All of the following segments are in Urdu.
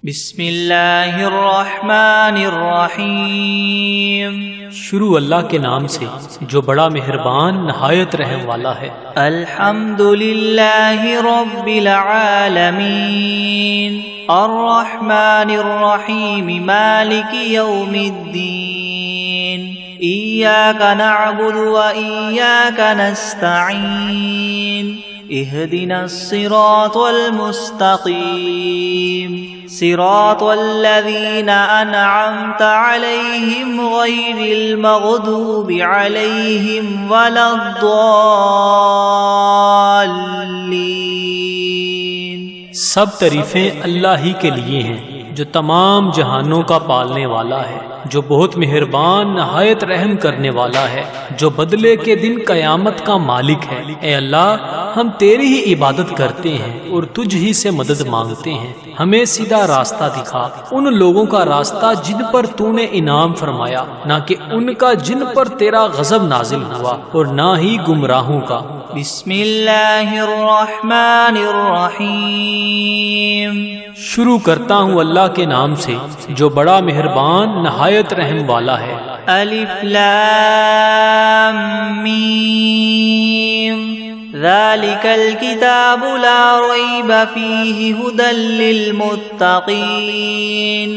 بسم اللہ الرحمن الرحیم۔ شروع اللہ کے نام سے جو بڑا مہربان نہایت رحم والا ہے۔ الحمد للہ رب العالمین الرحمن الرحیم مالک یوم الدین ایاک نعبد و ایاک نستعین اهدنا الصراط المستقيم صراط الذين أنعمت عليهم غير المغضوب عليهم ولا الضالين۔ سب تعریفیں اللہ ہی کے لیے ہیں جو تمام جہانوں کا پالنے والا ہے، جو بہت مہربان نہایت رحم کرنے والا ہے، جو بدلے کے دن قیامت کا مالک ہے۔ اے اللہ، ہم تیری ہی عبادت کرتے ہیں اور تجھ ہی سے مدد مانگتے ہیں۔ ہمیں سیدھا راستہ دکھا، ان لوگوں کا راستہ جن پر تو نے انعام فرمایا، نہ کہ ان کا جن پر تیرا غضب نازل ہوا، اور نہ ہی گمراہوں کا۔ بسم اللہ الرحمن الرحیم۔ شروع کرتا ہوں اللہ کے نام سے جو بڑا مہربان نہایت رحم والا ہے۔ الف لام میم ذالک الکتاب لا ریب فیہ ھدی للمتقین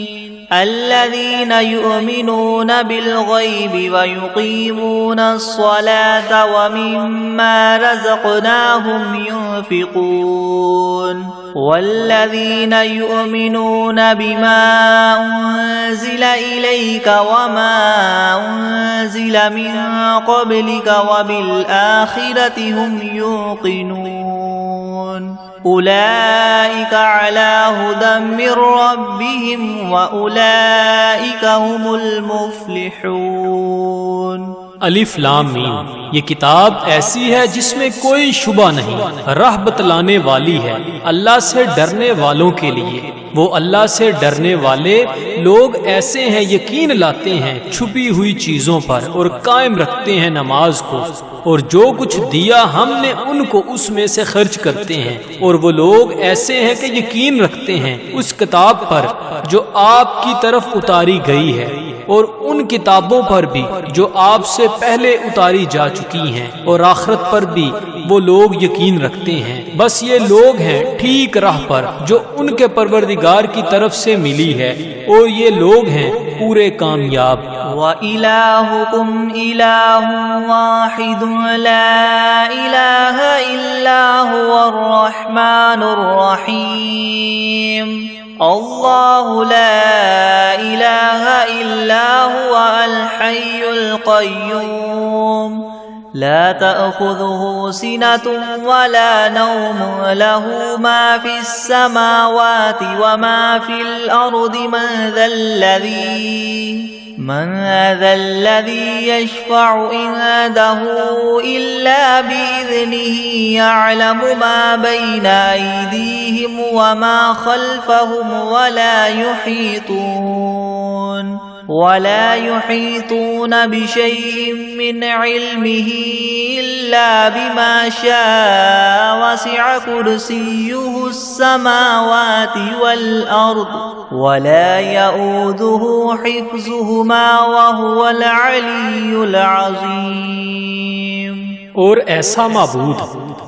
الذین یؤمنون بالغیب ویقیمون الصلاة ومما رزقناہم ينفقون والذین یؤمنون بما انزل الیک وما انزل من قبلک وبالآخرة هم یوقنون اولئک علی ھدی من ربہم واولئک هم المفلحون۔ الف لام میم، یہ کتاب ایسی ہے جس میں کوئی شبہ نہیں، راہ بتلانے والی ہے اللہ سے ڈرنے والوں کے لیے۔ وہ اللہ سے ڈرنے والے لوگ ایسے ہیں یقین لاتے ہیں چھپی ہوئی چیزوں پر اور قائم رکھتے ہیں نماز کو، اور جو کچھ دیا ہم نے ان کو اس میں سے خرچ کرتے ہیں۔ اور وہ لوگ ایسے ہیں کہ یقین رکھتے ہیں اس کتاب پر جو آپ کی طرف اتاری گئی ہے، اور ان کتابوں پر بھی جو آپ سے پہلے اتاری جا چکی ہیں، اور آخرت پر بھی وہ لوگ یقین رکھتے ہیں۔ بس یہ لوگ ہیں ٹھیک راہ پر جو ان کے پروردگار کی طرف سے ملی ہے، اور یہ لوگ ہیں پورے کامیاب۔ وَإِلَٰهُكُمْ إِلَٰهٌ وَاحِدٌ لَا إِلَٰهَ إِلَّا هُوَ الرَّحْمَٰنُ الرَّحِيمُ اللہ لا الہ الا هو الحی القیوم لا تأخذه سنة ولا نوم له ما في السماوات وما في الأرض من ذا الذي يشفع عنده إلا بإذنه يعلم ما بين أيديهم وما خلفهم ولا يحيطون بشيء من علمه إلا بما شاء وسع كرسيه السماوات والأرض ولا يؤوده حفظهما وهو العلي العظيم۔ اور ایسا معبود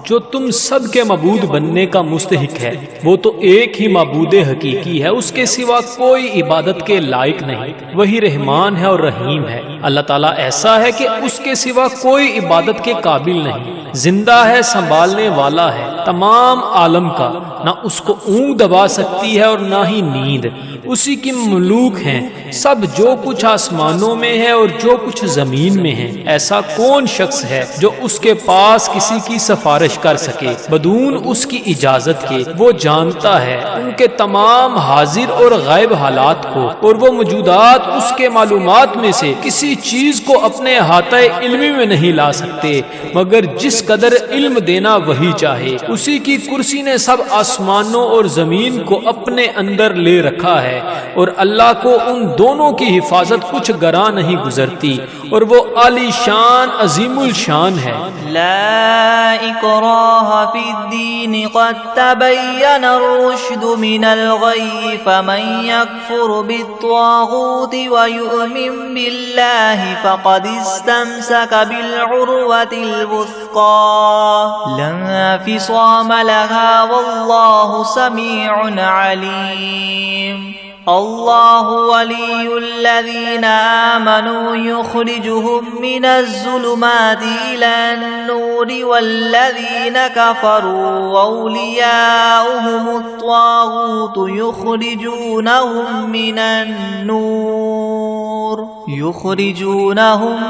جو تم سب کے معبود بننے کا مستحق ہے، وہ تو ایک ہی معبود حقیقی ہے، اس کے سوا کوئی عبادت کے لائق نہیں۔ وہی رحمان ہے اور رحیم ہے۔ اللہ تعالیٰ ایسا ہے کہ اس کے سوا کوئی عبادت کے قابل نہیں، زندہ ہے، سنبھالنے والا ہے تمام عالم کا، نہ اس کو اونگ دبا سکتی ہے اور نہ ہی نیند۔ اسی کی مملوک ہیں سب، جو کچھ آسمانوں میں ہے اور جو کچھ زمین میں ہے۔ ایسا کون شخص ہے جو اس کے پاس کسی کی سفارش کر سکے بدون اس کی اجازت کے؟ وہ جانتا ہے ان کے تمام حاضر اور غائب حالات کو، اور وہ موجودات اس کے معلومات میں سے کسی چیز کو اپنے احاطہ علمی میں نہیں لا سکتے مگر جس قدر علم دینا وہی چاہے۔ اسی کی کرسی نے سب آسمانوں اور زمین کو اپنے اندر لے رکھا ہے، اور اللہ کو ان دونوں کی حفاظت کچھ گراں نہیں گزرتی، اور وہ عالی شان عظیم الشان ہے۔ لا اکراہ فی الدین قد تبین الرشد من الغی فمن یکفر بالطاغوت ویؤمن باللہ فقد استمسک بالعروة الوثقى لا انفصام لها واللہ سمیع علیم۔ اللہ ولی الذین آمنوا یخرجهم من الظلمات إلى النور والذین کفروا اولیاؤهم الطاغوت یخرجونهم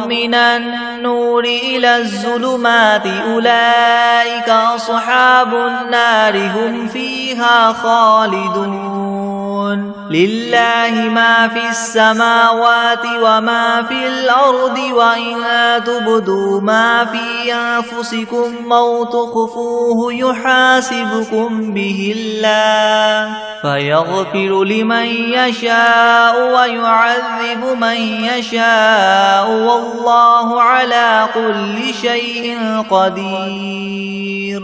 من النور إلى الظلمات أولئك أصحاب النار هم فيها خالدون۔ للہ ما فی السماوات وما فی الارض وإن تبدوا ما فی انفسکم او تخفوه یحاسبکم به اللہ فیغفر لمن یشاء ویعذب من یشاء واللہ علی کل شیء قدیر۔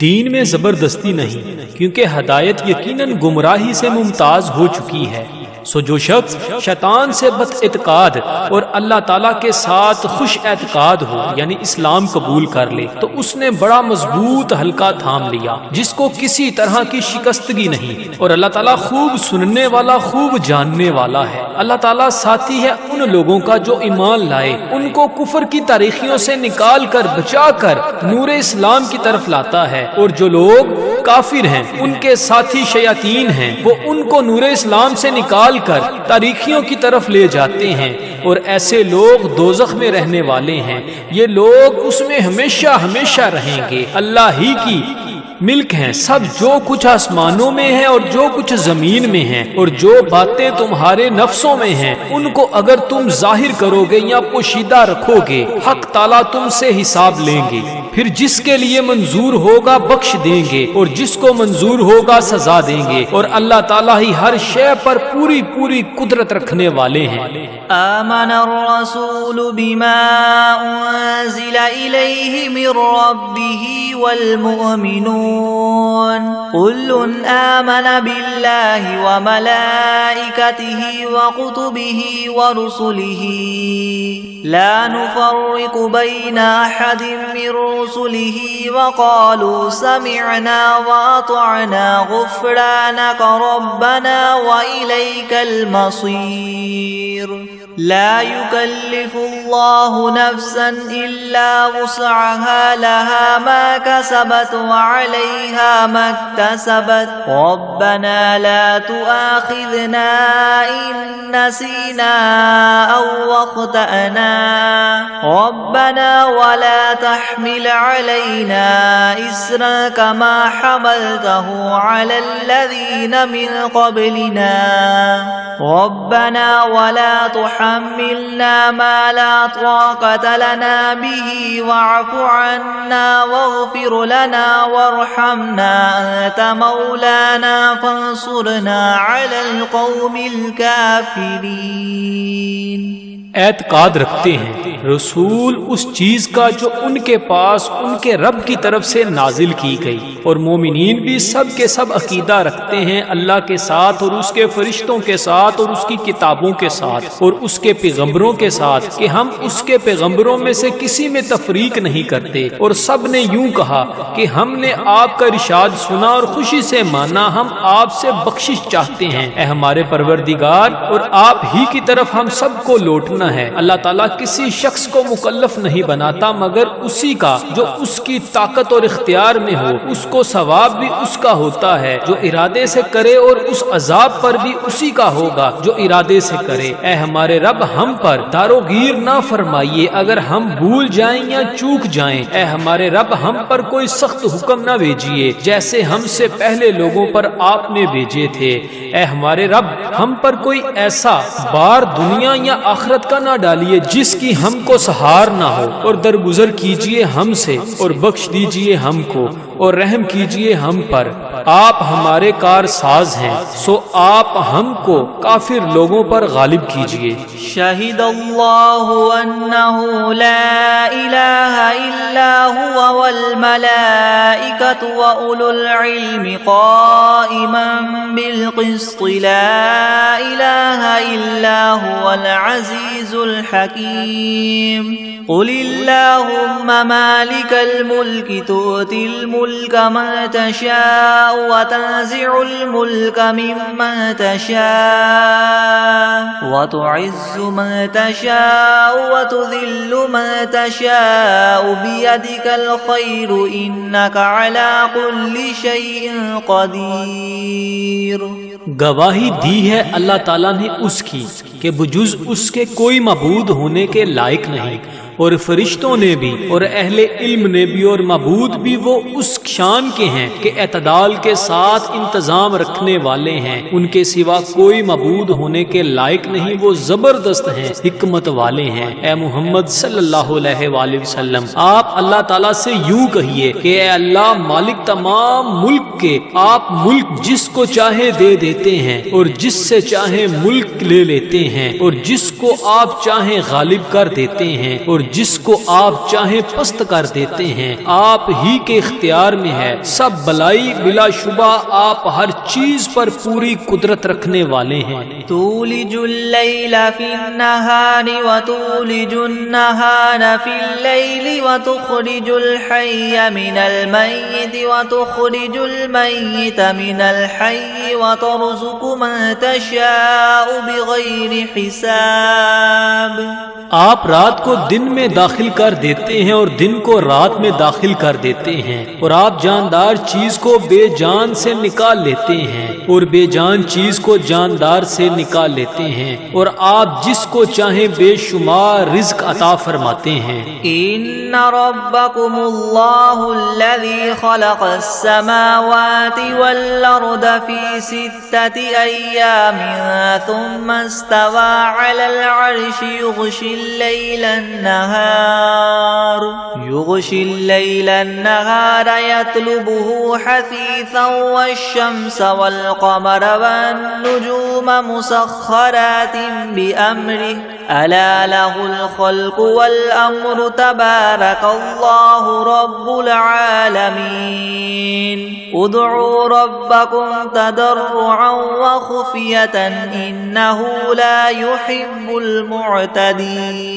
دین میں زبردستی نہیں، کیونکہ ہدایت یقیناً گمراہی سے ممتاز ہو چکی ہے۔ سو جو شخص شیطان سے بد اعتقاد اور اللہ تعالیٰ کے ساتھ خوش اعتقاد ہو، یعنی اسلام قبول کر لے، تو اس نے بڑا مضبوط حلقہ تھام لیا جس کو کسی طرح کی شکستگی نہیں، اور اللہ تعالیٰ خوب سننے والا، خوب جاننے والا ہے۔ اللہ تعالیٰ ساتھی ہے ان لوگوں کا جو ایمان لائے، ان کو کفر کی تاریخیوں سے نکال کر بچا کر نور اسلام کی طرف لاتا ہے، اور جو لوگ کافر ہیں ان کے ساتھی شیاطین ہیں، وہ ان کو نور اسلام سے نکال کر تاریخیوں کی طرف لے جاتے ہیں، اور ایسے لوگ دوزخ میں رہنے والے ہیں، یہ لوگ اس میں ہمیشہ ہمیشہ رہیں گے۔ اللہ ہی کی ملک ہیں سب، جو کچھ آسمانوں میں ہے اور جو کچھ زمین میں ہے، اور جو باتیں تمہارے نفسوں میں ہیں ان کو اگر تم ظاہر کرو گے یا پوشیدہ رکھو گے، حق تعالیٰ تم سے حساب لیں گے، پھر جس کے لیے منظور ہوگا بخش دیں گے، اور جس کو منظور ہوگا سزا دیں گے، اور اللہ تعالیٰ ہی ہر شے پر پوری پوری قدرت رکھنے والے ہیں۔ آمن الرسول بما انزل الیہ من ربہ والمؤمنون كل آمن بالله وملائكته وكتبه ورسله لا نفرق بين أحد من رسله وقالوا سمعنا وأطعنا غفرانك ربنا وإليك المصير۔ لا يكلف الله نفسا إلا وسعها لها ما كسبت وعليها ما اكتسبت ربنا لا تؤاخذنا إن نسينا أو أخطأنا ربنا ولا تحمل علينا إصرا كما حملته على الذين من قبلنا ربنا ولا تحملنا ما لا طاقة لنا به واعف عنا واغفر لنا وارحمنا أنت مولانا فانصرنا على القوم الكافرين۔ اعتقاد رکھتے ہیں رسول اس چیز کا جو ان کے پاس ان کے رب کی طرف سے نازل کی گئی، اور مومنین بھی سب کے سب عقیدہ رکھتے ہیں اللہ کے ساتھ اور اس کے فرشتوں کے ساتھ اور اس کی کتابوں کے ساتھ اور اس کے پیغمبروں کے ساتھ کہ ہم اس کے پیغمبروں میں سے کسی میں تفریق نہیں کرتے، اور سب نے یوں کہا کہ ہم نے آپ کا ارشاد سنا اور خوشی سے مانا، ہم آپ سے بخشش چاہتے ہیں اے ہمارے پروردگار، اور آپ ہی کی طرف ہم سب کو لوٹنا ہے۔ اللہ تعالیٰ کسی شخص کو مکلف نہیں بناتا مگر اسی کا جو اس کی طاقت اور اختیار میں ہو، اس کو ثواب بھی اس کا ہوتا ہے جو ارادے سے کرے، اور اس عذاب پر بھی اسی کا ہوگا جو ارادے سے کرے۔ اے ہمارے رب ہم پر داروگیر نہ فرمائیے اگر ہم بھول جائیں یا چوک جائیں، اے ہمارے رب ہم پر کوئی سخت حکم نہ بھیجیے جیسے ہم سے پہلے لوگوں پر آپ نے بھیجے تھے۔ اے ہمارے رب ہم پر کوئی ایسا بار دنیا یا آخرت کا نہ ڈالیے جس کی ہم کو سہار نہ ہو، اور درگزر کیجیے ہم سے اور بخش دیجیے ہم کو، اور رحم کیجئے ہم پر، آپ ہمارے کار ساز ہیں، سو آپ ہم کو کافر لوگوں پر غالب کیجئے۔ شہد اللہ انہ لا الہ الا هو والملائکۃ واولو العلم قائما بالقسط لا الہ الا هو العزیز الحکیم۔ قل اللہم مالک الملک تؤتی الملک من تشاء وتنزع الملک ممن تشاء وتعز من تشاء وتذل من تشاء بيدك الخير إنك على كل شيء قدير۔ گواہی دی ہے اللہ تعالیٰ نے اس کی کہ بجز اس کے کوئی معبود ہونے کے لائق نہیں، اور فرشتوں نے بھی اور اہل علم نے بھی اور معبود بھی وہ اس شان کے ہیں کہ اعتدال کے ساتھ انتظام رکھنے والے ہیں، ان کے سوا کوئی معبود ہونے کے لائق نہیں، وہ زبردست ہیں، حکمت والے ہیں۔ اے محمد صلی اللہ علیہ وآلہ وسلم، آپ اللہ تعالیٰ سے یوں کہیے کہ اے اللہ مالک تمام ملک کے، آپ ملک جس کو چاہے دے دیتے ہیں اور جس سے چاہے ملک لے لیتے ہیں، اور جس کو آپ چاہیں غالب کر دیتے ہیں اور جس کو آپ چاہیں پست کر دیتے ہیں، آپ ہی کے اختیار میں ہے، سب بلائی بلا شبہ آپ ہر چیز پر پوری قدرت رکھنے والے ہیں۔ تولج اللیل فی النہار وتولج النہار فی اللیل وتخرج الحی من المیت وتخرج المیت من الحی وترزق من تشاء بغیر حساب۔ آپ رات کو دن میں داخل کر دیتے ہیں اور دن کو رات میں داخل کر دیتے ہیں، اور آپ جاندار چیز کو بے جان سے نکال لیتے ہیں اور بے جان چیز کو جاندار سے نکال لیتے ہیں، اور آپ جس کو چاہیں بے شمار رزق عطا فرماتے ہیں۔ ان ربکم اللہ الذی خلق السماوات والارض فی 6 ایام ثم استوى على العرش يغشي الليل النهار يطلبه حثيثا والشمس والقمر والنجوم مسخرات بأمره ألا له الخلق والأمر تبارك الله رب العالمين ادعوا ربكم تضرعا وخفية إنه لا يحب المعتدين۔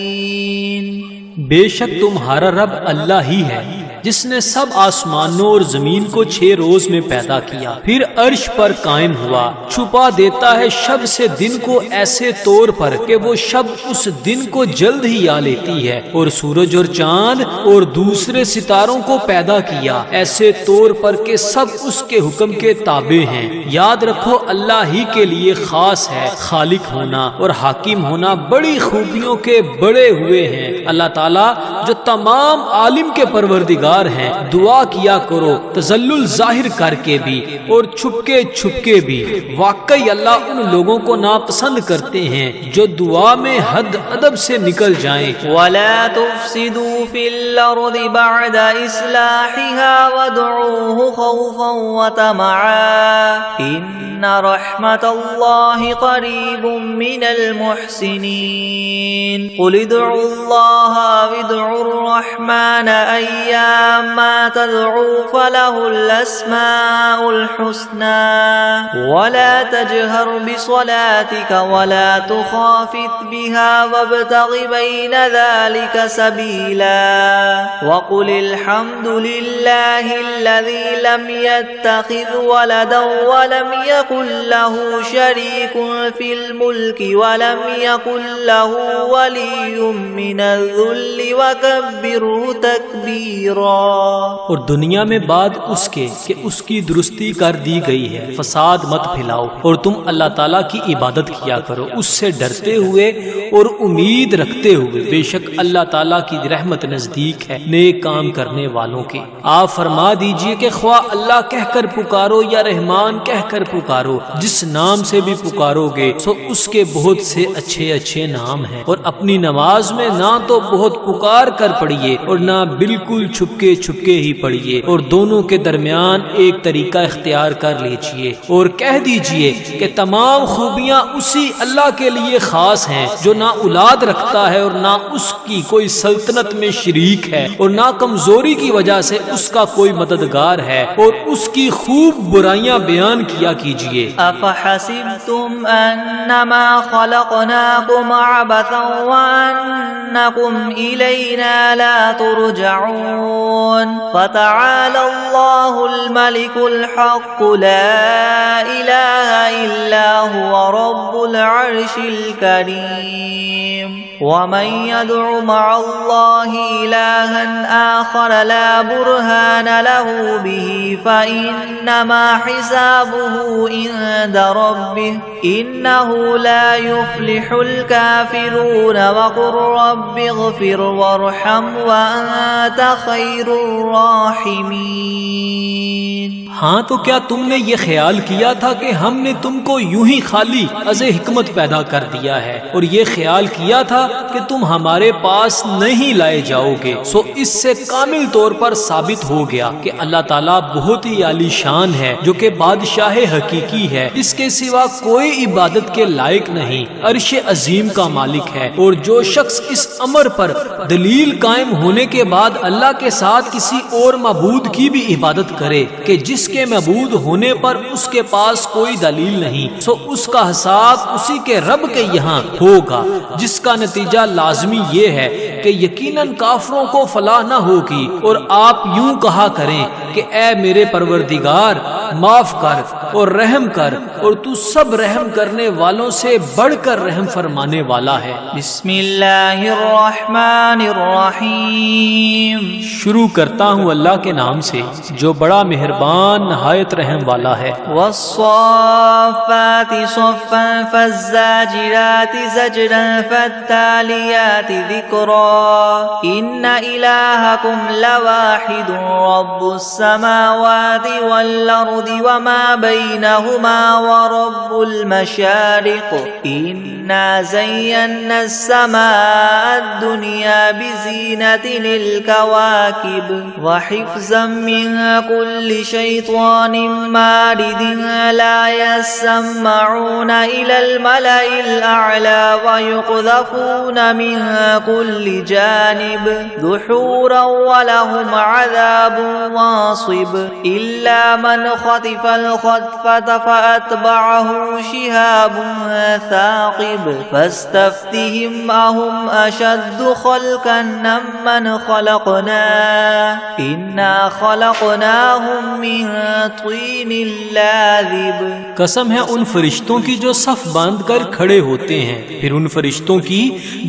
بے شک تمہارا رب اللہ ہی ہے جس نے سب آسمانوں اور زمین کو 6 روز میں پیدا کیا، پھر عرش پر قائم ہوا، چھپا دیتا ہے شب سے دن کو ایسے طور پر کہ وہ شب اس دن کو جلد ہی آ لیتی ہے، اور سورج اور چاند اور دوسرے ستاروں کو پیدا کیا ایسے طور پر کہ سب اس کے حکم کے تابع ہیں۔ یاد رکھو اللہ ہی کے لیے خاص ہے خالق ہونا اور حاکم ہونا، بڑی خوبیوں کے بڑے ہوئے ہیں اللہ تعالیٰ جو تمام عالم کے پروردگار ہیں۔ دعا کیا کرو تذلل ظاہر کر کے بھی اور چھپ کے بھی، واقعی اللہ ان لوگوں کو ناپسند کرتے ہیں جو دعا میں حد ادب سے نکل جائیں۔ وَلَا تُفْسِدُوا فِي الْأَرْضِ بَعْدَ إِصْلَاحِهَا وَادْعُوهُ خَوْفًا وَطَمَعًا إِنَّ رَحْمَتَ اللَّهِ قَرِيبٌ مِّنَ الْمُحْسِنِينَ قُلِ ادْعُوا اللَّهَ وَادْعُوا الرَّحْمَنَ أَيَّامَّا تَدْعُوا فَلَهُ الْأَسْمَاءُ الْحُسْنَى وَلَا تَجْهَرْ بِصَلَاتِكَ وَلَا تُخَافِتْ بِهَا وَابْتَغِ بَيْنَ ذَلِكَ سَبِيلًا وَقُلِ الْحَمْدُ لِلَّهِ الَّذِي لَمْ يَتَّخِذْ وَلَدًا وَلَمْ يَكُنْ لَهُ شَرِيكٌ فِي الْمُلْكِ وَلَمْ يَكُنْ لَهُ وَلِيٌّ مِّنَ الذُّلِّ وَكَبِّرْهُ تَكْبِيرًا۔ اور دنیا میں بعد اس کے کہ اس کی درستی کر دی گئی ہے، فساد مت پھیلاؤ، اور تم اللہ تعالیٰ کی عبادت کیا کرو اس سے ڈرتے ہوئے اور امید رکھتے ہوئے، بے شک اللہ تعالیٰ کی رحمت نزدیک ہے نیک کام کرنے والوں کے۔ آپ فرما دیجئے کہ خواہ اللہ کہہ کر پکارو یا رحمان کہہ کر پکارو، جس نام سے بھی پکارو گے سو اس کے بہت سے اچھے نام ہیں، اور اپنی نماز میں نہ تو بہت پکار کر پڑھیے اور نہ بالکل چھپکے چھپکے ہی پڑھیے، اور دونوں کے درمیان ایک طریقہ اختیار کر لیجئے اور کہہ دیجئے کہ تمام خوبیاں اسی اللہ کے لیے خاص ہیں جو نہ اولاد رکھتا ہے اور نہ اس کی کوئی سلطنت میں شریک ہے اور نہ کمزوری کی وجہ سے اس کا کوئی مددگار ہے، اور اس کی خوب برائیاں بیان کیا کیجئے۔ افحسبتم انما خلقناكم عبثا وانکم الینا لا ترجعون فتعالى الله الملك الحق لا اله الا هو رب العرش الكريم ومن يدع مع الله إلها آخر لا برهان له به فإنما حسابه عند ربه إنه لا يفلح الكافرون وقل رب اغفر وارحم وأنت خير الراحمين۔ ہاں تو کیا تم نے یہ خیال کیا تھا کہ ہم نے تم کو یوں ہی خالی از حکمت پیدا کر دیا ہے اور یہ خیال کیا تھا کہ تم ہمارے پاس نہیں لائے جاؤ گے؟ سو اس سے کامل طور پر ثابت ہو گیا کہ اللہ تعالیٰ بہت ہی عالی شان ہے، جو کہ بادشاہ حقیقی ہے، اس کے سوا کوئی عبادت کے لائق نہیں، عرش عظیم کا مالک ہے۔ اور جو شخص اس امر پر دلیل قائم ہونے کے بعد اللہ کے ساتھ کسی اور معبود کی بھی عبادت کرے کہ جس کے معبود ہونے پر اس کے پاس کوئی دلیل نہیں، سو اس کا حساب اسی کے رب کے یہاں ہوگا، جس کا نتیجہ لازمی یہ ہے کہ یقیناً کافروں کو فلاح نہ ہوگی۔ اور آپ یوں کہا کریں کہ اے میرے پروردگار معاف کر اور رحم کر، اور تو سب رحم کرنے والوں سے بڑھ کر رحم فرمانے والا ہے۔ بسم اللہ الرحمن الرحیم۔ شروع کرتا ہوں اللہ کے نام سے جو بڑا مہربان نہایت رحم والا ہے۔ والصافات صفا فالزاجرات زجرا فالتاليات ذكرا إن إلهكم لواحد رب السماوات والأرض وما بينهما ورب المشارق إنا زينا السماء الدنيا بزينة للكواكب وحفظا من كل شيطان مارد لا يسمعون إلى الملأ الأعلى ويقذفون من كل جانب دحورا ولهم عذاب واصب إلا من خطف الخطفة فأتبعه شهاب ثاقب فاستفتهم أهم أشد خلقا ممن خلقنا إنا خلقناهم من طين لازب۔ قسم ہے ان فرشتوں کی جو صف باندھ کر کھڑے ہوتے ہیں، پھر ان فرشتوں کی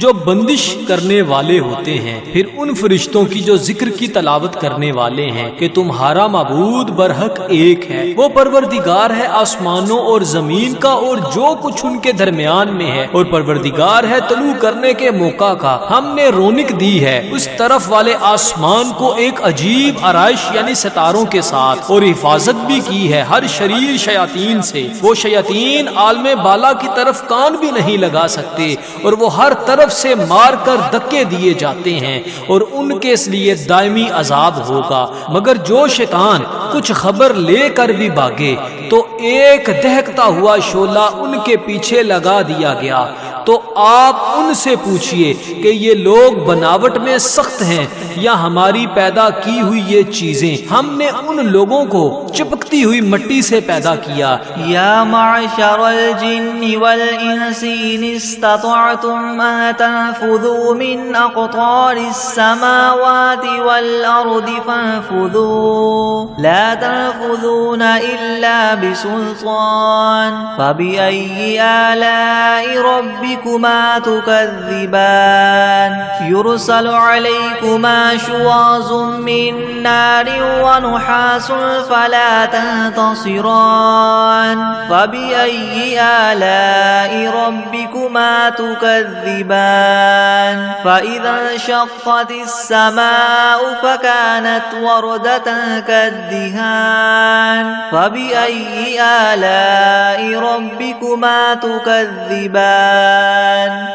جو بندش کرنے والے ہوتے ہیں، پھر ان فرشتوں کی جو ذکر کی تلاوت کرنے والے ہیں کہ تمہارا معبود برحق ایک ہے، وہ پروردگار ہے آسمانوں اور زمین کا اور جو کچھ ان کے درمیان میں ہے، اور پروردگار ہے طلوع کرنے کے موقع کا۔ ہم نے رونق دی ہے اس طرف والے آسمان کو ایک عجیب آرائش یعنی ستاروں کے ساتھ، اور حفاظت بھی کی ہے ہر شریر شیاطین سے۔ وہ شیاطین عالم بالا کی طرف کان بھی نہیں لگا سکتے، اور وہ ہر طرف سے مار کر دھکے دیے جاتے ہیں، اور ان کے اس لیے دائمی عذاب ہوگا۔ مگر جو شیطان کچھ خبر لے کر بھی بھاگے تو ایک دہکتا ہوا شعلہ ان کے پیچھے لگا دیا گیا۔ تو آپ ان سے پوچھئے کہ یہ لوگ بناوٹ میں سخت ہیں یا ہماری پیدا کی ہوئی یہ چیزیں؟ ہم نے ان لوگوں کو چپکتی ہوئی مٹی سے پیدا کیا۔ یا معشر الجن والانس ان استطعتم ان تنفذوا من اقطار السماوات والارض فانفذوا لا تنفذون الا بسلطان فبأي آلاء ربكما تكذبان يرسل عليكما شواظ من نار ونحاس فلا تنتصران فبأي آلاء ربكما تكذبان فإذا انشقت السماء فكانت وردة كالدهان فبأي آلاء ربكما تكذبان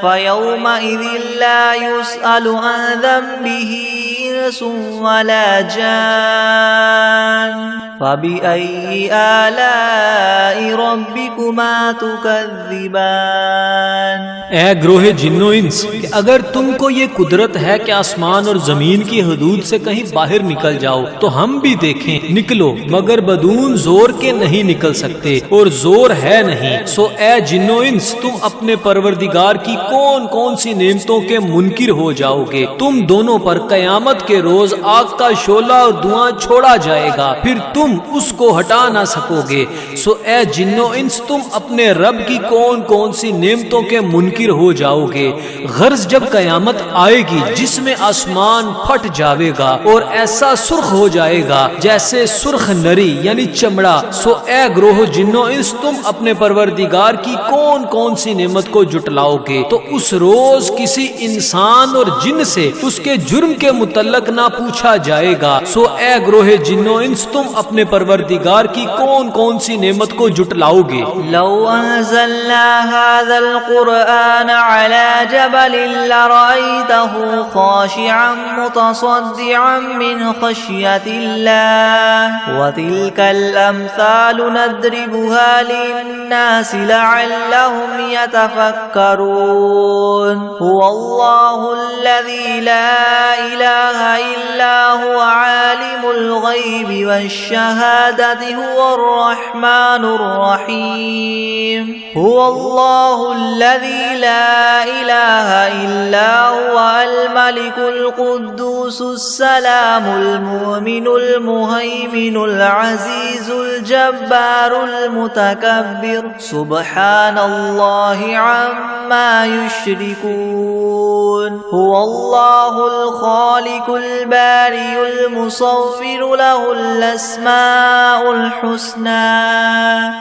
فيومئذ لا يسأل عن ذنبه إنس ولا جان فبأي آلاء ربكما تكذبان۔ اے گروہ جن و انس، کہ اگر تم کو یہ قدرت ہے کہ آسمان اور زمین کی حدود سے کہیں باہر نکل جاؤ تو ہم بھی دیکھیں، نکلو، مگر بدون زور کے نہیں نکل سکتے اور زور ہے نہیں۔ سو اے جن و انس، تم اپنے پروردگار کی کون کون سی نعمتوں کے منکر ہو جاؤ گے؟ تم دونوں پر قیامت کے روز آگ کا شعلہ اور دھواں چھوڑا جائے گا، پھر تم اس کو ہٹا نہ سکو گے۔ سو اے جن و انس، تم اپنے رب کی کون کون سی نعمتوں کے منکر ہو جاؤ گے؟ غرض جب قیامت آئے گی جس میں آسمان پھٹ جاوے گا اور ایسا سرخ ہو جائے گا جیسے سرخ نری یعنی چمڑا، سو اے گروہ جن و انس، تم اپنے پروردگار کی کون کون سی نعمت کو جٹلاؤ گے؟ تو اس روز کسی انسان اور جن سے اس کے جرم کے متعلق نہ پوچھا جائے گا۔ سو اے گروہ جن و انس، تم اپنے پروردگار کی کون کون سی نعمت کو جٹلاؤ گے؟ لو انزلنا هذا القرآن على جبل لرأيته خاشعا متصدعا من خشية الله وتلك الأمثال نضربها للناس لعلهم يتفكرون هو الله الذي لا إله إلا هو عالم الغيب والشهادة هو الرحمن الرحيم هو الله الذي لا إله إلا هو الملك القدوس السلام المؤمن المهيمن العزيز الجبار المتكبر سبحان الله عما يشركون هو الله الخالق البارئ المصور له الأسماء الحسنى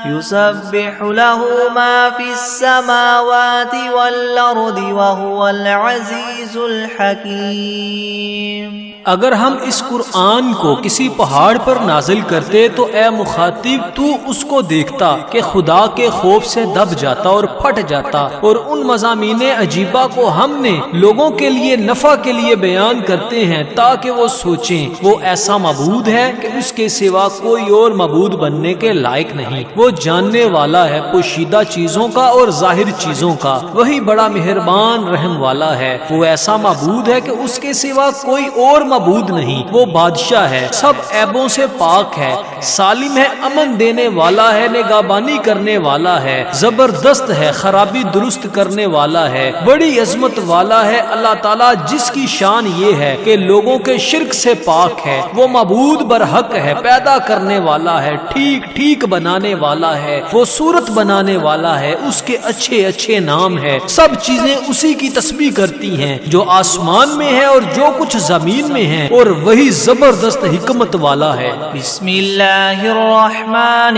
يسبح له ما في السماوات والأرض وهو العزيز الحكيم۔ اگر ہم اس قرآن کو کسی پہاڑ پر نازل کرتے تو اے مخاطب تو اس کو دیکھتا کہ خدا کے خوف سے دب جاتا اور پھٹ جاتا، اور ان مضامین عجیبہ کو ہم نے لوگوں کے لیے نفع کے لیے بیان کرتے ہیں تاکہ وہ سوچیں وہ ایسا معبود ہے کہ اس کے سوا کوئی اور معبود بننے کے لائق نہیں۔ وہ جاننے والا ہے پوشیدہ چیزوں کا اور ظاہر چیزوں کا، وہی بڑا مہربان رحم والا ہے۔ وہ ایسا معبود ہے کہ اس کے سوا کوئی اور معبود نہیں۔ وہ بادشاہ ہے، سب عیبوں سے پاک ہے، سالم ہے، امن دینے والا ہے، نگہبانی کرنے والا ہے، زبردست ہے، خرابی درست کرنے والا ہے، بڑی عظمت والا ہے۔ اللہ تعالیٰ جس کی شان یہ ہے کہ لوگوں کے شرک سے پاک ہے، وہ معبود برحق ہے، پیدا کرنے والا ہے، ٹھیک ٹھیک بنانے والا ہے، وہ صورت بنانے والا ہے، اس کے اچھے اچھے نام ہے۔ سب چیزیں اسی کی تسبیح کرتی ہیں جو آسمان میں ہے اور جو کچھ زمین میں ہے، اور وہی زبردست حکمت والا ہے۔ بسم اللہ الرحمن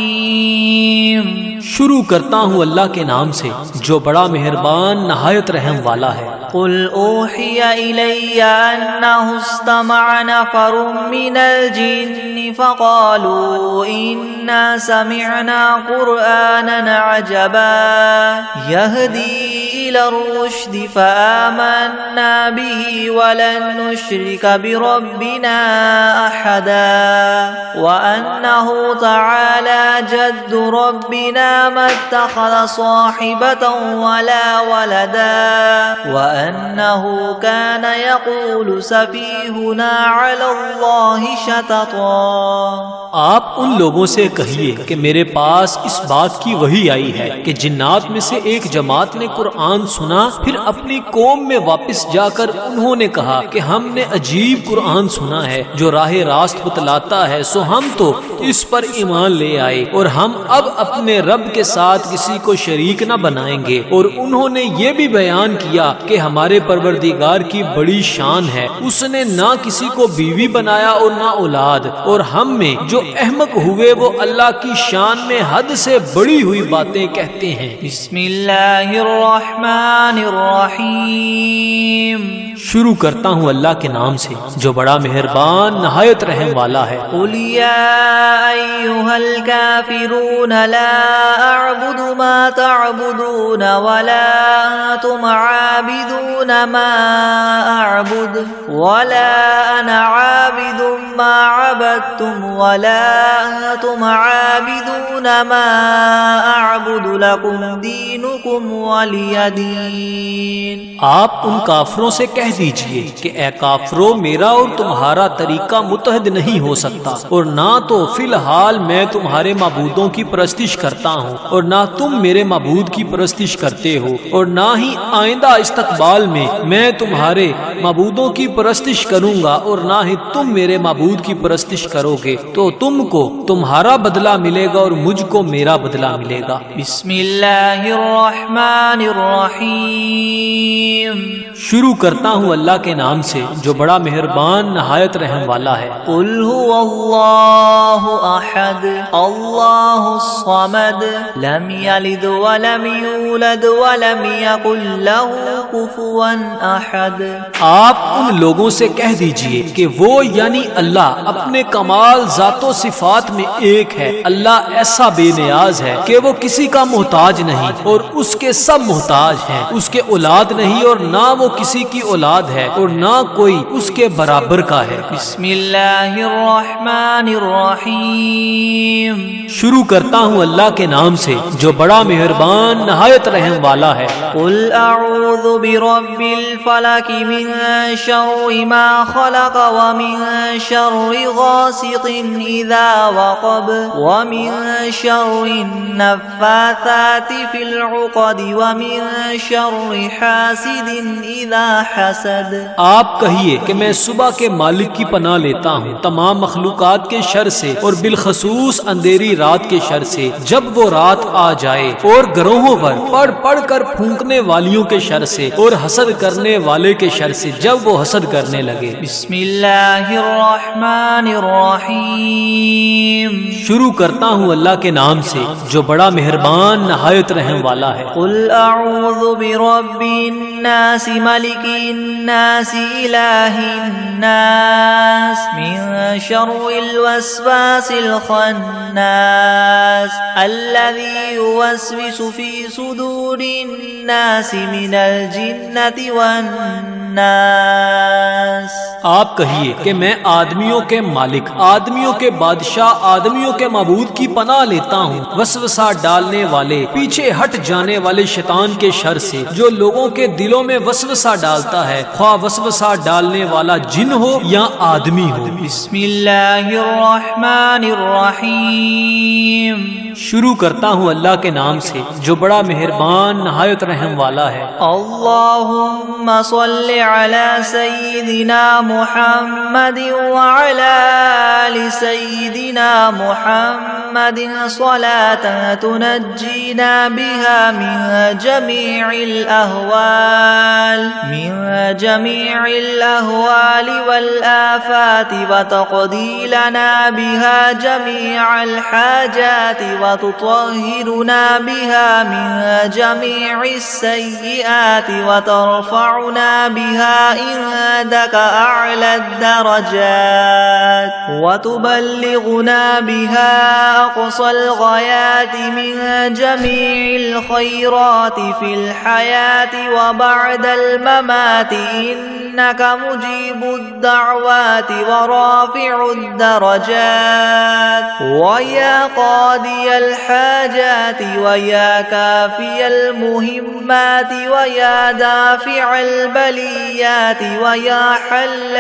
الرحیم، شروع کرتا ہوں اللہ کے نام سے جو بڑا مہربان نہایت رحم والا ہے۔ قل اوحی الی انہ استمع نفر من الجن فقالوا انا سمعنا قرآنا عجبا يهدي الى الرشد فآمنا به ولن نشرك بربنا احدا وانه تعالى جد ربنا ما اتخذ صاحبة ولا ولدا وأنه كان يقول سفيهنا على الله شططا۔ آپ ان لوگوں سے کہیے کہ میرے پاس اس بات کی وحی آئی ہے کہ جنات میں سے ایک جماعت نے قرآن سنا، پھر اپنی قوم میں واپس جا کر انہوں نے کہا کہ ہم نے عجیب قرآن سنا ہے جو راہ راست بتلاتا ہے، سو ہم تو اس پر ایمان لے آئے اور ہم اب اپنے رب کے ساتھ کسی کو شریک نہ بنائیں گے۔ اور انہوں نے یہ بھی بیان کیا کہ ہمارے پروردگار کی بڑی شان ہے، اس نے نہ کسی کو بیوی بنایا اور نہ اولاد، اور ہم میں جو احمق ہوئے وہ اللہ کی شان میں حد سے بڑی ہوئی باتیں کہتے ہیں۔ بسم اللہ الرحمن الرحمن الرحیم. شروع کرتا ہوں اللہ کے نام سے جو بڑا مہربان نہایت رحم والا ہے. قل یا ایھا الکافرون لا اعبد ما تعبدون ولا انتم عابدون ما اعبد ولا انا عابد ما عبدتم ولا انتم عابدون ما اعبد لكم دینکم ولی دین. آپ ان کافروں سے کہہ دیجئے کہ اے کافرو میرا اور تمہارا طریقہ متحد نہیں ہو سکتا، اور نہ تو فی الحال میں تمہارے معبودوں کی پرستش کرتا ہوں اور نہ تم میرے معبود کی پرستش کرتے ہو، اور نہ ہی آئندہ استقبال میں تمہارے معبودوں کی پرستش کروں گا اور نہ ہی تم میرے معبود کی پرستش کرو گے. تو تم کو تمہارا بدلہ ملے گا اور مجھ کو میرا بدلہ ملے گا. بسم اللہ الرحمن الرحیم. شروع کرتا ہوں اللہ کے نام سے جو بڑا مہربان نہایت رحم والا ہے. قل هو اللہ احد اللہ الصمد لم یلد ولم یولد ولم یکن له کفوا احد. آپ ان لوگوں سے کہہ دیجئے کہ وہ یعنی اللہ اپنے کمال ذات و صفات میں ایک ہے. اللہ ایسا بے نیاز ہے کہ وہ کسی کا محتاج نہیں اور اس کے سب محتاج ہیں. اس کے اولاد نہیں اور نہ وہ کسی کی اولاد ہے اور نہ کوئی اس کے برابر کا ہے. بسم اللہ الرحمن الرحیم. شروع کرتا ہوں اللہ کے نام سے جو بڑا مہربان نہایت رحم والا ہے. قل اعوذ برب الفلق من شر ما خلق ومن شر غاسق اذا وقب ومن شر النفاثات في العقد ومن شر حاسد اذا حسد. آپ کہیے کہ میں صبح کے مالک کی پناہ لیتا ہوں تمام مخلوقات کے شر سے اور بالخصوص اندھیری رات کے شر سے جب وہ رات آ جائے، اور گروہوں پر پڑھ پڑھ کر پھونکنے والیوں کے شر سے اور حسد کرنے والے کے شر سے جب وہ حسد کرنے لگے. بسم اللہ الرحمن الرحیم. شروع کرتا ہوں اللہ کے نام سے جو بڑا مہربان نہایت رحم والا ہے. قل اعوذ برب الناس ملک الناس الہ الناس من شر الوسواس الخناس الذي يوسوس في صدور الناس من الجنة والناس. آپ کہیے کہ میں آدمیوں کے مالک، آدمیوں کے بادشاہ، آدمیوں کے معبود کی پناہ لیتا ہوں وسوسہ ڈالنے والے، پیچھے ہٹ جانے والے شیطان کے شر سے جو لوگوں کے دلوں میں وسوسہ ڈالتا ہے، خواہ وسوسہ ڈالنے والا جن ہو یا آدمی ہو. بسم اللہ الرحمن الرحیم. شروع کرتا ہوں اللہ کے نام سے جو بڑا مہربان نہایت رحم والا ہے. اللہم صل علی سیدنا محمد وعلی آل سیدنا محمد صلاة تنجینا بها من جمیع الأهوال والآفات وتقضی لنا بها جمیع الحاجات وتطهرنا بها من جميع السيئات وترفعنا بها عندك أعلى الدرجات وتبلغنا بها أقصى الغايات من جميع الخيرات في الحياة وبعد الممات إنك مجيب الدعوات ورافع الدرجات ويا قاضي الحاجات ويا كافي المهمات ويا دافع البليات ويا حل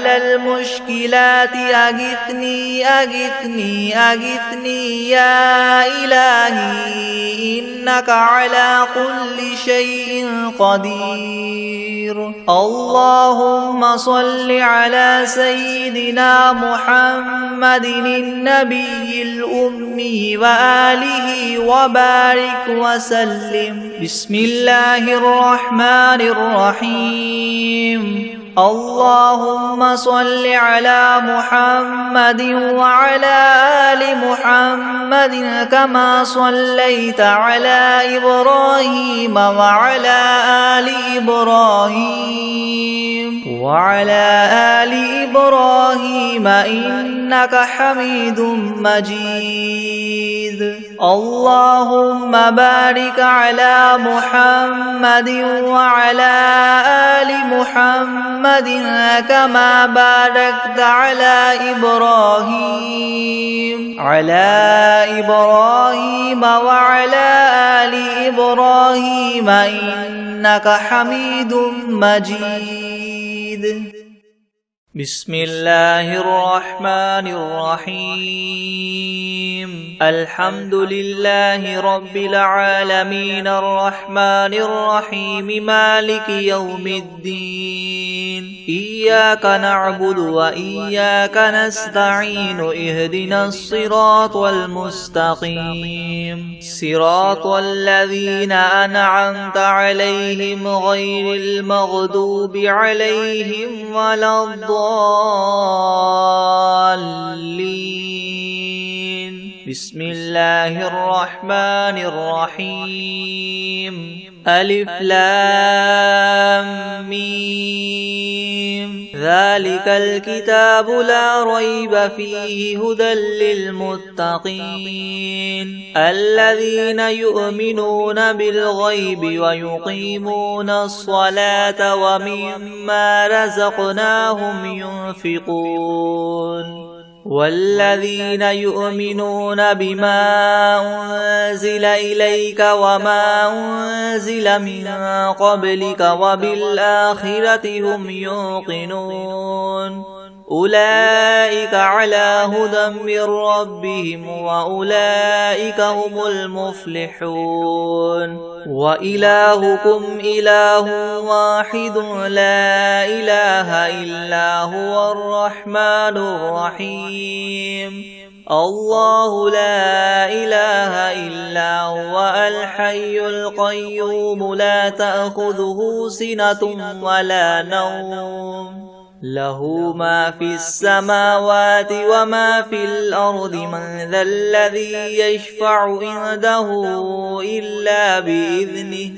المشكلات أغثني يا إلهي إنك على كل شيء قدير. اللهم صل على سيدنا محمد النبي الأمي وآله وبارك وسلم. بسم الله الرحمن الرحيم. اللهم صل على محمد وعلى آل محمد كما صليت على إبراهيم وعلى آل إبراهيم إنك حميد مجيد. اللهم بارك على محمد وعلى آل محمد كما باركت على إبراهيم وعلى آل إبراهيم إنك حميد مجيد. بسم الله الرحمن الرحيم. الحمد لله رب العالمين الرحمن الرحيم مالك يوم الدين. إياك نعبد وإياك نستعين. اهدنا الصراط المستقيم صراط الذين أنعمت عليهم غير المغضوب عليهم ولا الضالين. بسم الله الرحمن الرحيم. ألف لام ميم. ذلك الكتاب لا ريب فيه هدى للمتقين الذين يؤمنون بالغيب ويقيمون الصلاة ومما رزقناهم ينفقون والذين يؤمنون بما أنزل إليك وما أنزل من قبلك وبالآخرة هم يوقنون أولئك على هدى من ربهم وأولئك هم المفلحون. وإلهكم إله واحد لا إله إلا هو الرحمن الرحيم. الله لا إله إلا هو الحي القيوم لا تأخذه سنة ولا نوم له ما في السماوات وما في الأرض. من ذا الذي يشفع عنده إلا بإذنه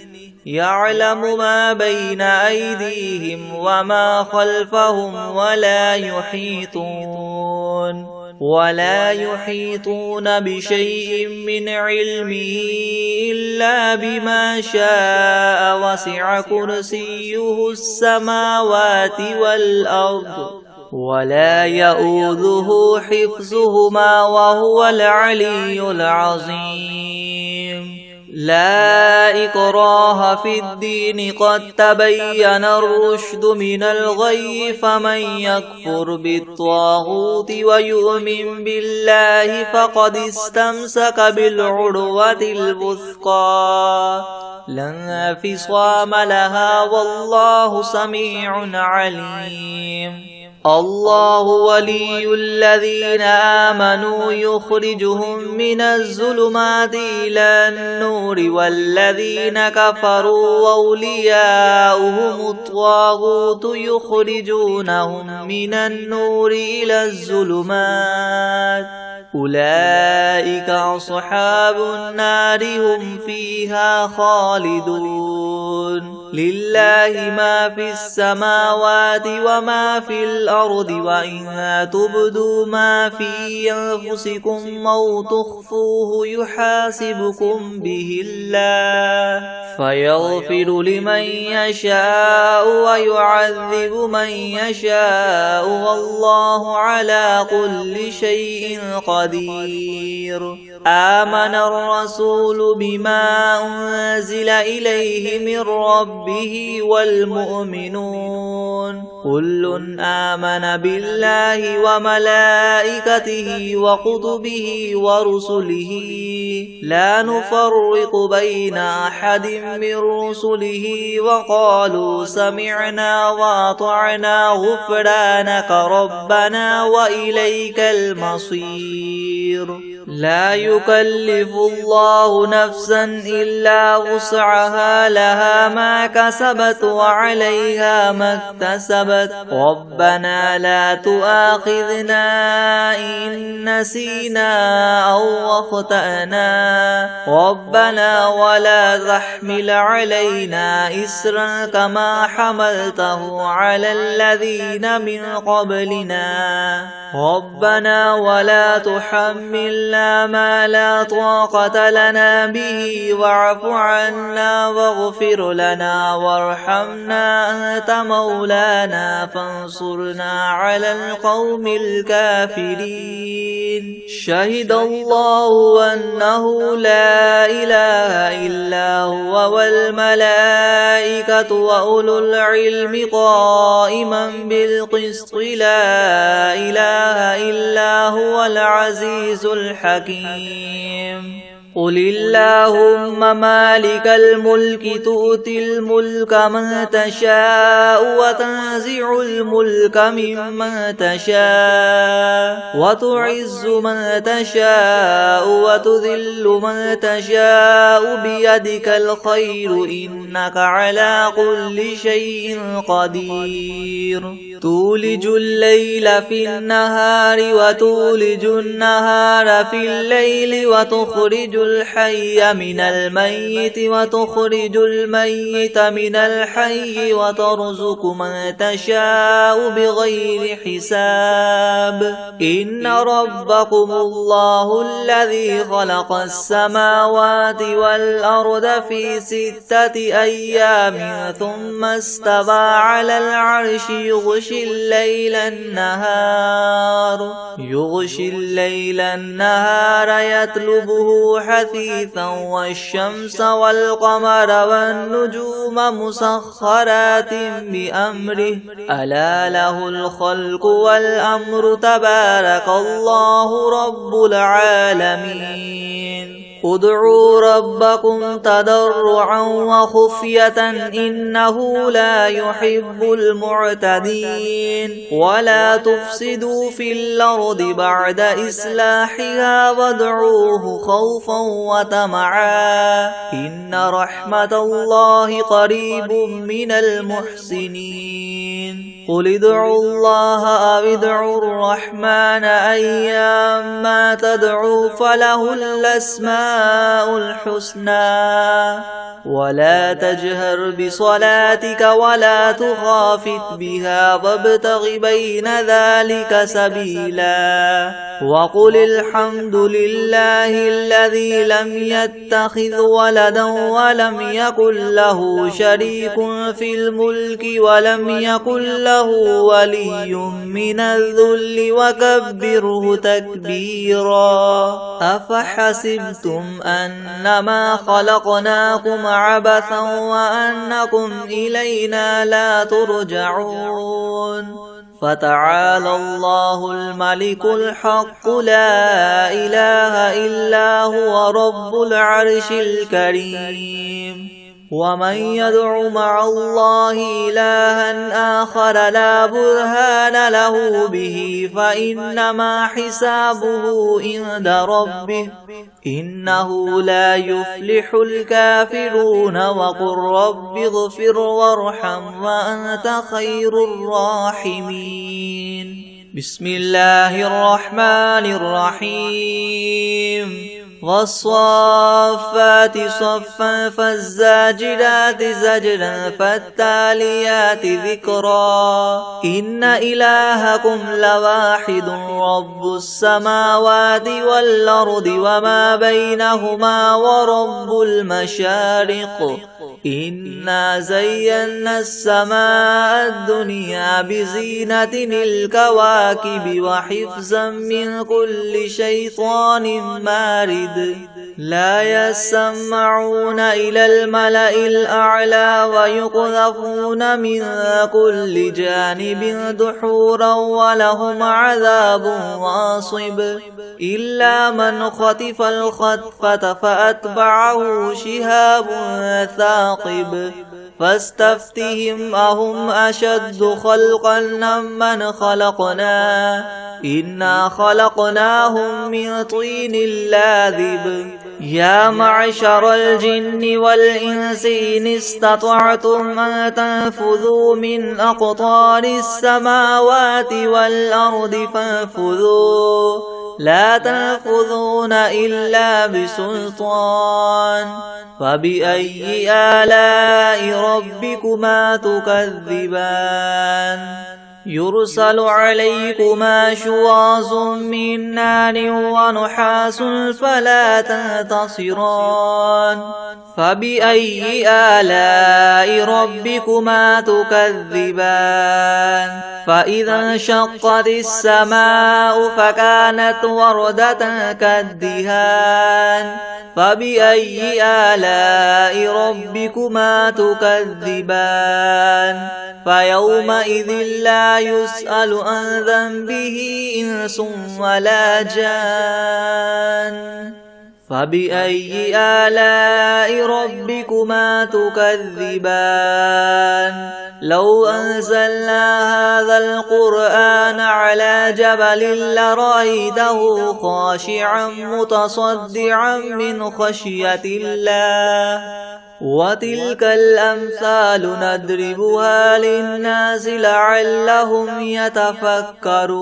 يعلم ما بين أيديهم وما خلفهم ولا يحيطون بشيء من علمه إلا بما شاء. وسع كرسيه السماوات والأرض ولا يؤوده حفظهما وهو العلي العظيم. لا إكراه في الدين قد تبين الرشد من الغي. فمن يكفر بالطاغوت ويؤمن بالله فقد استمسك بالعروة الوثقى لا انفصام لها والله سميع عليم. الله ولي الذين آمنوا يخرجهم من الظلمات إلى النور والذين كفروا أولياؤهم الطاغوت يخرجونهم من النور إلى الظلمات أولئك أصحاب النار هم فيها خالدون. لله ما في السماوات وما في الأرض وإن تبدوا ما في أنفسكم أو تخفوه يحاسبكم به الله فيغفر لمن يشاء ويعذب من يشاء والله على كل شيء قدير. آمن الرسول بما أنزل إليه من ربه والمؤمنون كل آمن بالله وملائكته وكتبه ورسله لا نفرق بين أحد من رسله وقالوا سمعنا وأطعنا غفرانك ربنا وإليك المصير. لا يكلف الله نفسا إلا وسعها لها ما كسبت وعليها ما اكتسبت ربنا لا تؤاخذنا إن نسينا أو أخطأنا ربنا ولا تحمل علينا إسرا كما حملته على الذين من قبلنا ربنا ولا تحملنا ما لا طاقة لنا به واعف عنا واغفر لنا وارحمنا أنت مولانا فانصرنا على القوم الكافرين شهد الله أنه لا إله إلا هو والملائكة وأولو العلم قائما بالقسط لا إله إلا هو العزيز الحكيم قل اللهم مالك الملك تؤتي الملك من تشاء وتنزع الملك ممن تشاء وتعز من تشاء وتذل من تشاء بيدك الخير إنك على كل شيء قدير تولج الليل في النهار وتولج النهار في الليل وتخرج الحي من الميت وتخرج الميت من الحي وترزق من تشاء بغير حساب إن ربكم الله الذي خلق السماوات والأرض في 6 أيام ثم استوى على العرش يغشي الليل النهار يطلبه حثيثا والشمس والقمر والنجوم مسخرات بأمره ألا له الخلق والأمر تبارك الله رب العالمين ادعوا ربكم تضرعا وخفية إنه لا يحب المعتدين ولا تفسدوا في الأرض بعد إصلاحها وادعوه خوفا وطمعا إن رحمة الله قريب من المحسنين قل ادعوا الله أو ادعوا الرحمن أيما تدعوا فله الأسماء الحسنى ولا تجهر بصلاتك ولا تخافت بها وابتغ بين ذلك سبيلا وقل الحمد لله الذي لم يتخذ ولدا ولم يكن له شريك في الملك ولم يكن له ولي من الذل وكبره تكبيرا أفحسبتم أنما خلقناكم عبثا وأنكم إلينا لا ترجعون فتعالى الله الملك الحق لا إله إلا هو رب العرش الكريم ومن يدع مع الله إلها آخر لا برهان له به فإنما حسابه عند ربه إنه لا يفلح الكافرون وقل رب اغفر وارحم وأنت خير الراحمين بسم الله الرحمن الرحيم والصافات صفا فالزاجرات زجرا فالتاليات ذكرا إن إلهكم لواحد رب السماوات والأرض وما بينهما ورب المشارق إنا زينا السماء الدنيا بزينة الكواكب وحفظا من كل شيطان مارد لا يسمعون إلى الملأ الأعلى ويقذفون من كل جانب دحورا ولهم عذاب واصب إلا من خطف الخطفة فأتبعه شهاب ثاقب فاستفتهم أهم أشد خلقا ممن خلقنا إنا خلقناهم من طين لاذب يا معشر الجن والإنس إن استطعتم أن تنفذوا من أقطار السماوات والأرض فانفذوا لا تنفذون إلا بسلطان فبأي آلاء ربكما تكذبان يرسل عليكما شواظ من نار ونحاس فلا تنتصران فبأي آلاء ربكما تكذبان فإذا انشقت السماء فكانت وردة كالدهان فبأي آلاء ربكما تكذبان فيومئذ لا يسأل عن ذنبه إنس ولا جان فبأي آلاء ربكما تكذبان لو أنزلنا هذا القرآن على جبل لرأيته خاشعا متصدعا من خشية الله وتلك الأمثال نضربها للناس لعلهم يتفكرون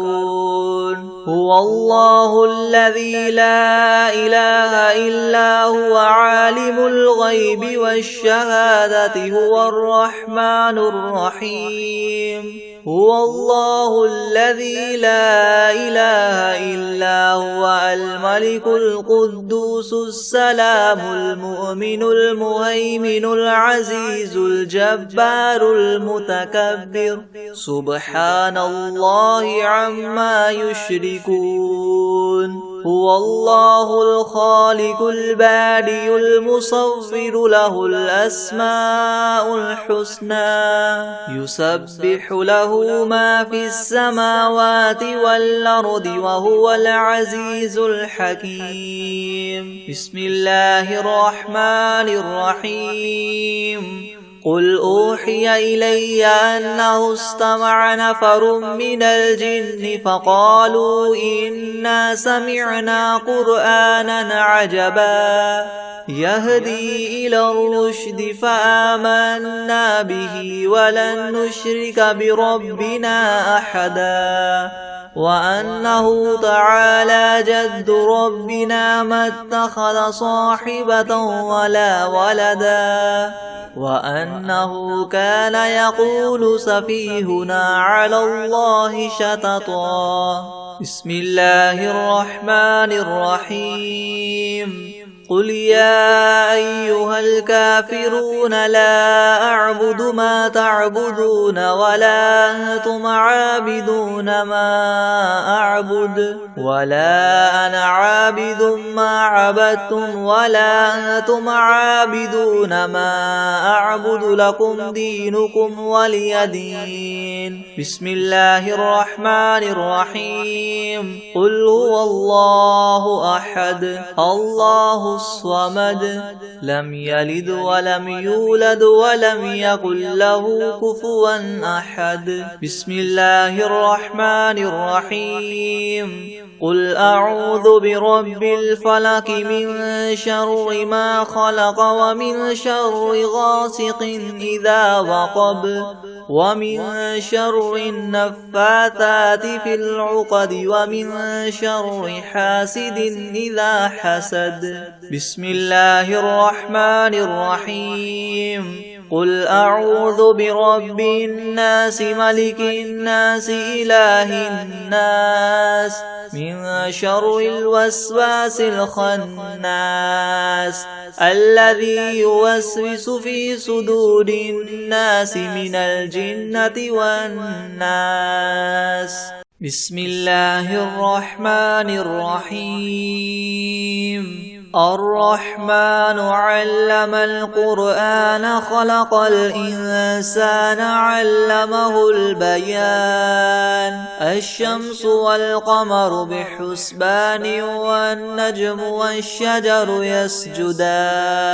هو الله الذي لا إله إلا هو عالم الغيب والشهادة هو الرحمن الرحيم هو الله الذي لا إله إلا هو الملك القدوس السلام المؤمن المهيمن العزيز الجبار المتكبر سبحان الله عما يشركون هو الله الخالق البارئ المصور له الأسماء الحسنى يسبح له ما في السماوات والأرض وهو العزيز الحكيم بسم الله الرحمن الرحيم قل أوحي إلي أنه استمع نفر من الجن فقالوا إنا سمعنا قرآنا عجبا يهدي إلى الرشد فآمنا به ولن نشرك بربنا أحدا وأنه تعالى جد ربنا ما اتخذ صاحبة ولا ولدا وأنه كان يقول سفيهنا على الله شططا بسم الله الرحمن الرحيم قل يا أيها الكافرون لا أعبد ما تعبدون ولا أنتم عابدون ما أعبد ولا أنا عابد ما عبدتم ولا أنتم عابدون ما أعبد لكم دينكم ولي دين بسم الله الرحمن الرحيم قل هو الله أحد الله الصمد لم يلد ولم يولد ولم يكن له كفوا أحد بسم الله الرحمن الرحيم قل أعوذ برب الفلق من شر ما خلق ومن شر غاسق إذا وقب ومن شر النفاثات في العقد ومن شر حاسد إذا حسد بسم الله الرحمن الرحيم قل أعوذ برب الناس ملك الناس إله الناس من شر الوسواس الخناس الذي يوسوس في صدور الناس من الجنة والناس بسم الله الرحمن الرحيم الرحمن علم القرآن خلق الإنسان علمه البيان الشمس والقمر بحسبان والنجم والشجر يسجدان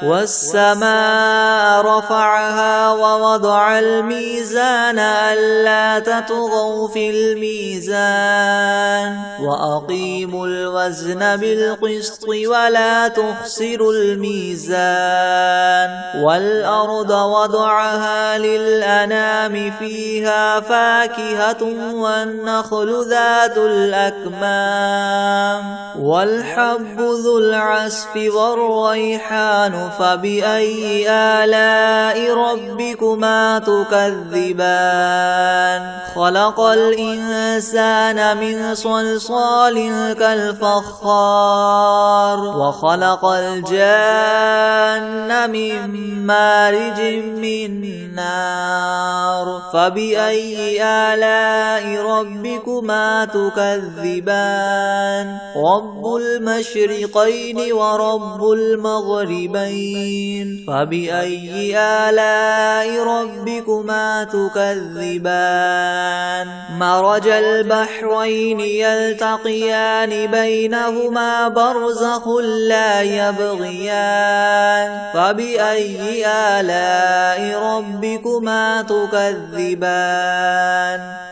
والسماء رفعها ووضع الميزان ألا تطغوا في الميزان وأقيموا الوزن بالقسط ولا تخسروا الميزان والأرض وضعها للأنام فيها فاكهة والنخل ذات الأكمام والحب ذو العصف والريحان فبأي آلاء ربكما تكذبان خلق الإنسان من صلصال كالفخار وخلق الجان من مارج من نار فبأي آلاء ربكما تكذبان رب المشرقين ورب المغربين فبأي آلاء ربكما تكذبان مرج البحرين يلتقيان بينهما برزخ لا يبغيان فبأي آلاء ربكما تكذبان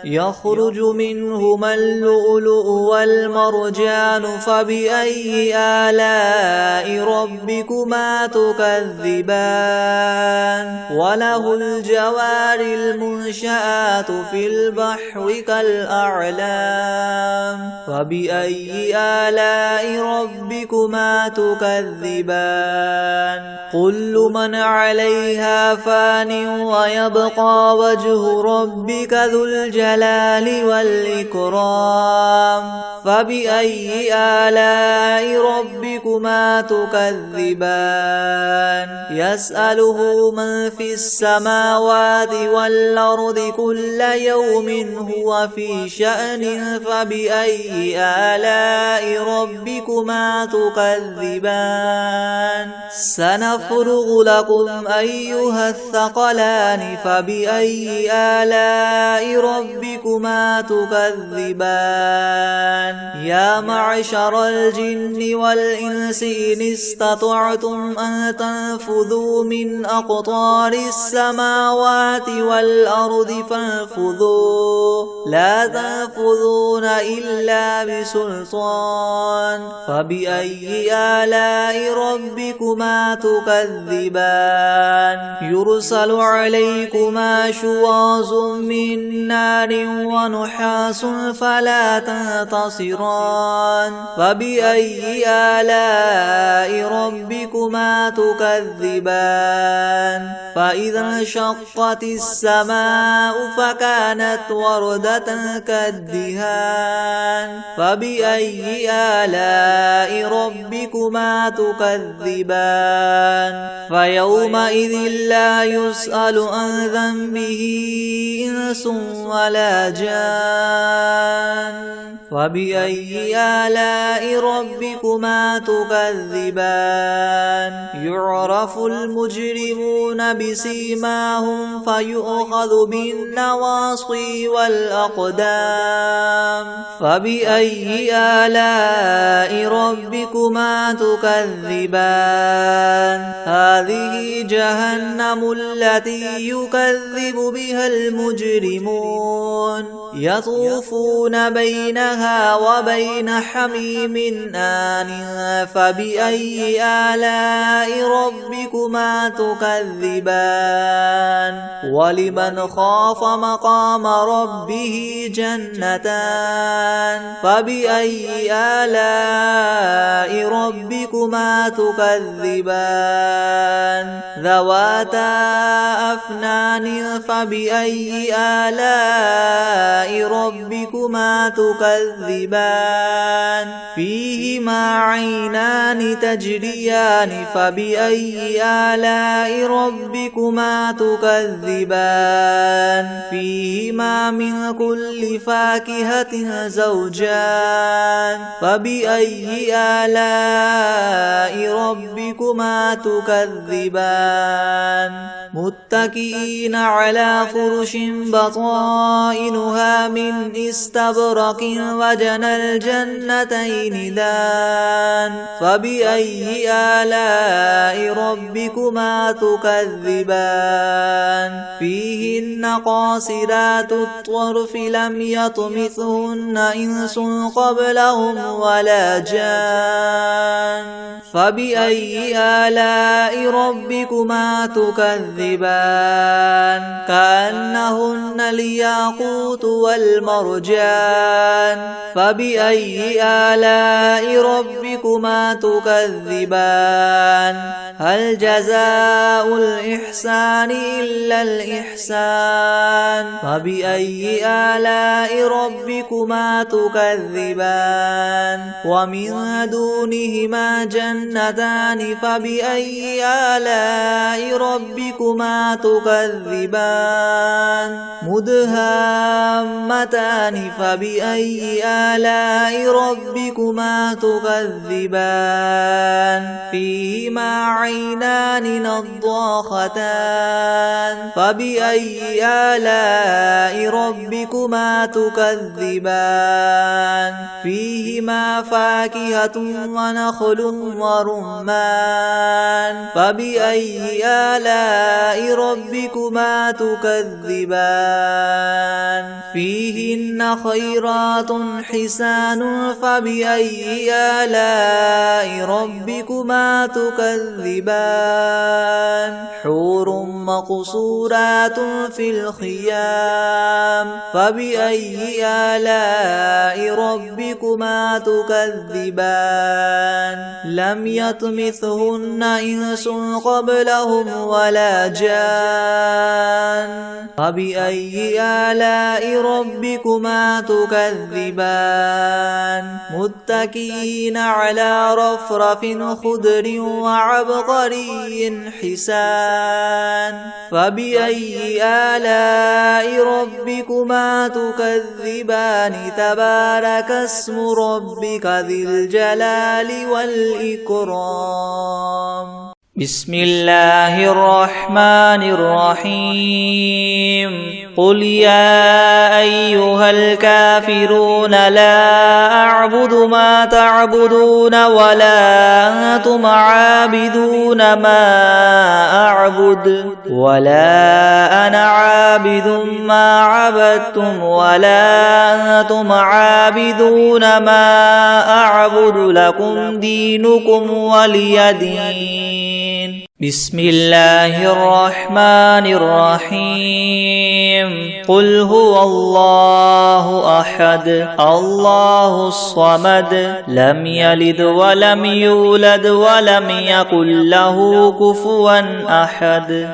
يخرج منهما اللؤلؤ والمرجان فبأي آلاء ربكما تكذبان وله الجوار المنشآت في البحر كالأعلام فبأي آلاء ربكما تكذبان كل من عليها فان ويبقى وجه ربك ذو الجلال والإكرام فبأي آلاء ربكما تكذبان يسأله من في السماوات والأرض كل يوم هو في شأن فبأي آلاء ربكما تكذبان سنفرغ لكم أيها الثقلان فبأي آلاء ربكما تكذبان يا معشر الجن والإنس إن استطعتم أن تنفذوا من أقطار السماوات والأرض فانفذوا لا تنفذون إلا بسلطان فبأي آلاء ربكما تكذبان يرسل عليكما شواظ من نار ونحاس فلا تنتصران فبأي آلاء ربكما تكذبان فإذا انشقت السماء فكانت وردة كالدهان فبأي آلاء ربكما تكذبان فيومئذ لا يسأل عن ذنبه إنس ولا جان فبأي آلاء ربكما تكذبان يعرف المجرمون بسيماهم فيؤخذ بالنواصي والأقدام فبأي آلاء ربكما تكذبان هذه جهنم التي يكذب بها المجرمون يطوفون بينها وبين حميم آن فبأي آلاء ربكما تكذبان ولمن خاف مقام ربه جنتان فبأي آلاء ربكما تكذبان ذواتا أفنان فبأي آلاء ربكما تكذبان فيهما عينان تجريان تكذبان فبأي آلاء ربكما تكذبان فيهما من كل فاكهة زوجان فبأي آلاء ربكما تكذبان متكئين على فرش بطائنها من استبرق وجنى الجنتين دان فبأي آلاء ربكما تكذبان فيهن قاصرات الطرف لم يطمثهن إنس قبلهم ولا جان فبأي آلاء ربكما تكذبان كأنهن الياقوت والمرجان فبأي آلاء ربكما تكذبان هل جزاء الإحسان إلا الإحسان فبأي آلاء ربكما تكذبان ومن دونهما جنتان فبأي آلاء ربكما تكذبان مدهامتان فبأي آلاء ربكما تكذبان فيهما عينان نضاختان فبأي آلاء ربكما تكذبان فيهما فاكهة ونخل ورمان فبأي آلاء ربكما تكذبان فيهن خيرات حسان فبأي آلاء ربكما تكذبان حور مقصورات في الخيام فبأي آلاء ربكما تكذبان لم يطمثهن إنس قبلهم ولا جان فبأي آلاء ربكما تكذبان متكئين على رفرف خضر وعبقري حسان فبأي آلاء ربكما تكذبان تبارك اسم ربك ذي الجلال والإكرام بسم الله الرحمن الرحيم قل يا أيها الكافرون لا أعبد ما تعبدون ولا أنتم عابدون ما أعبد ولا أنا عابد ما عبدتم ولا أنتم عابدون ما أعبد لكم دينكم ولي دين بسم الله الرحمن الرحيم قل هو الله أحد الله الصمد لم يلد ولم يولد ولم يكن له كفوا أحد